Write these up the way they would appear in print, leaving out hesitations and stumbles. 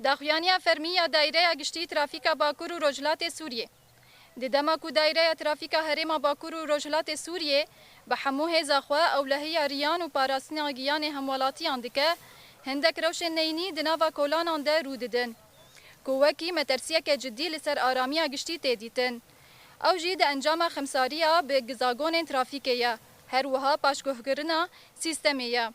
داخویانیا فرمیya دایره گشتی ترافیکا باکور و رجلات سوریه. ددما کو دایره ترافیکا هرما باکور و رجلات سوریه به همو هزاخوا اولهی ریان و پاراسنا گیان همولاتیان دکه هندک روش نینی دناوا کولانان ده رو ددن. کوکی مترسیه که جدی لسر آرامی گشتی تدیتن. او جی ده انجام خمساریا به گزاگون ترافیکیه. هر وها پاشگوهگرنا سیستمیه.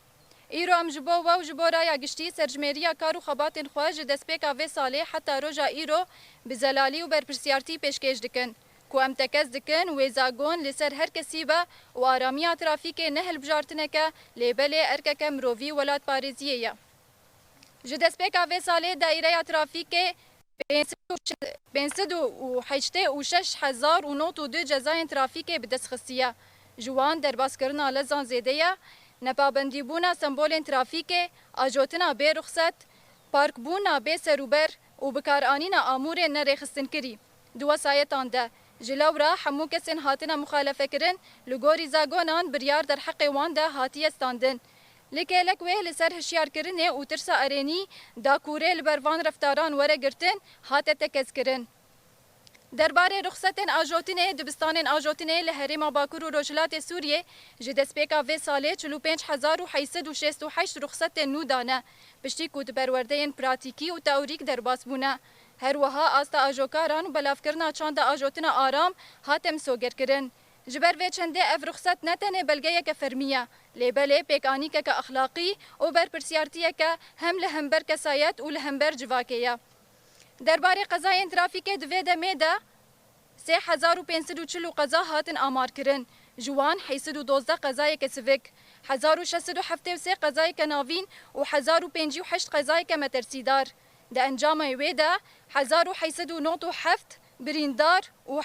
ایرو ام جبو و جبو رایا گشتی سرجمریا کارو خباتن خواج دسپیکا و ساله حتی روژا ایرو بزلالی و برپرسیارتی پیشکش دکن. کو ام تکز دکن و زاگون لسر هر کسی با و آرامیا ترافیک نهل بجارتنکه لیبل ارکک مرووی ولات پاریزیه. جدسپیکا و ساله دایره ترافیک 586,002 جزاین ترافیک بدستخصیه. جوان در باسکرنا لزان زیده نپابندی بونا سمبولین ترافیک، آجوتنا بی رخصت، پارک بونا بی سروبر و بکارانینا آمور نرخستن کری. دو سایتان ده جلورا همو کسین هاتنا مخالفه کرن لگوری زاگونان بریار در حق وان ده هاتی استاندن. لکه لکوه لسر هشیار کرنه و ترسا ارینی دا کوره لبروان رفتاران وره گرتن هات تکز کرن. درباره رخصتن آجوتنه دبستان آجوتنه لهرما باکور و رجلات سوریه جدسپیکا و ساله 45,868 رخصت نو دانه پشتی کود برورده پراتیکی و تئوریک در باس بونه. هر وها آستا آجوکاران و بلافکرنا چاند آجوتنا آرام هاتم سوگر کرن. جبر و چنده اف رخصت نتنه بلگه که فرمیه لیبله پیکانی که اخلاقی و برپرسیارتیه که هم لهمبر کسایت و لهمبر جواکیه. درباره قضای ترافیک دوی دمه ده 3,540 قضا هاتن آمار کرن. جوان 812 قضای کسوک، 1,673 قضای کناوین و 1,058 قضای کمترسیدار. ده انجام ویده 1,897 بریندار و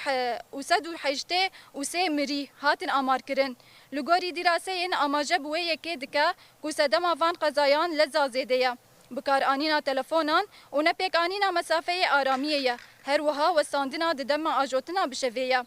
183 مری هاتن آمار کرن. لگوری دراسه این آماجه بوی یکی دکه که صدم آوان قضایان لزازیده بکار آنینا تلفونان و نپیک آنینا مسافه آرامیه هر وها و ساندنا ددم آجوتنا بشویه.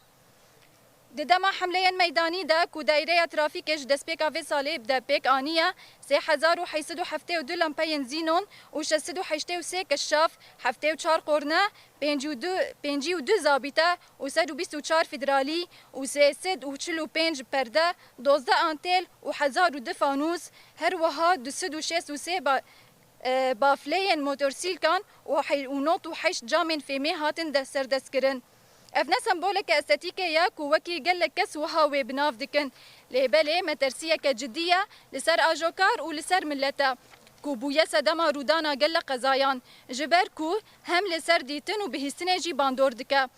ددم حمله میدانی ده که دایره ترافیکش دسپیکا و ساله ده پیک آنیه 3,872 لامپین زینون و 683 کشاف 74 قرنه 52 زابطه و 124 فدرالی و 345 پرده 12 آنتل و 1002 فانوس هر وها 263 بافلین موتورسیکلان و نوت و 8 جامن فیمی هاتن ده سردست کرن. افنا سمبولک استاتیکه یا کوکی گل کس وها و بناف دکن لیبله مترسیه که جدیه لسر آجوکار و لسر ملتا کو بویه صدما رودانا گل قضایان جبر کو هم لسر دیتن و بهستنه جی باندور دکه.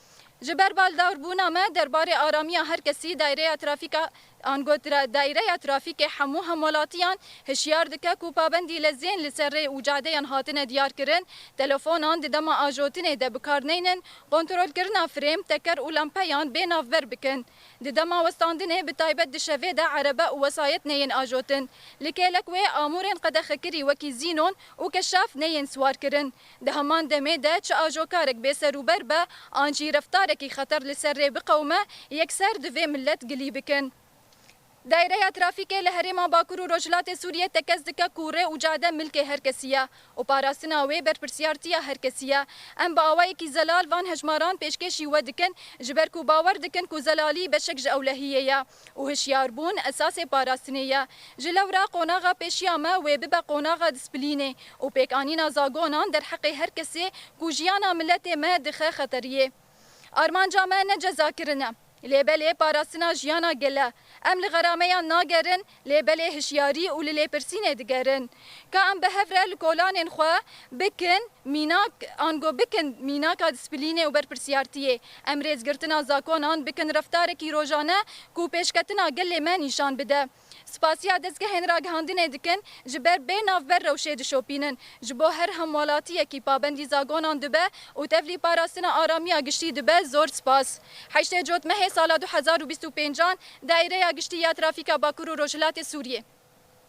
جبر بالدار بونا ما درباره آرامی هر کسی دایره ترافیکا آنگو دایره ترافیک همو همولاتیان هشیار دکه کو پابندی لزین لسر وجاده هاتنه دیار کرن تلفونان ددما آجوتنه ده بکار نینن کنترل کرنا فریم تکر و لامپیان بیناف بر بکن ددما وستاندنه بتایبت دشوه ده عربه و وسایت نین آجوتن لکه لکوه آمورن قد خکری وکی زینون و کشاف نین سوار کرن ده همان دمه ده چه آجوکارک بسروبر به آنجی رفتارکی خطر لسر بقومه یکسر دوه ملت گلی بکن. دایره ترافیک لهرما باکور و رجلات سوریه تکز دکه کوره و جاده ملک هر کسیه و پاراسنا و برپرسیارتیا هر کسیه ام با آوایی کی زلال وان هجماران پیشکشی و دکن جبر کو باور دکن کو زلالی بشک اولهیه و هشیار بون اساس پاراسنیه جلورا قوناغا پیشیامه و ببا قوناغا دسپلینه و پیکانینا زاگونان در حق هر کسی کو جیانا ملت ما دخه خطریه آرمان جامعه نجزا کرنه لیبله پاراسنا جیانا گله ام لغرامه ناگرن لیبله هشیاری و لیپرسینه دگرن که ام به هفره لکولان خوا بکن میناک آنگو بکن میناکا دسپلینه و برپرسیارتیه ام ریزگرتنا زاکونان بکن رفتار کی روزانه کو پیشکتنا گله من نشان بده سپاسیا دزگه هنرا گهاندنه دکن جبر بیناف بر روشه دشوپینن جبو هر همولاتی کی پابندی زاگونان دبه و تفلی پاراسنا آرامی گشتی دبه زور سپاس 8 جوت مه سال 2025 دایره گشتی ترافیک باکور و رجلات سوریه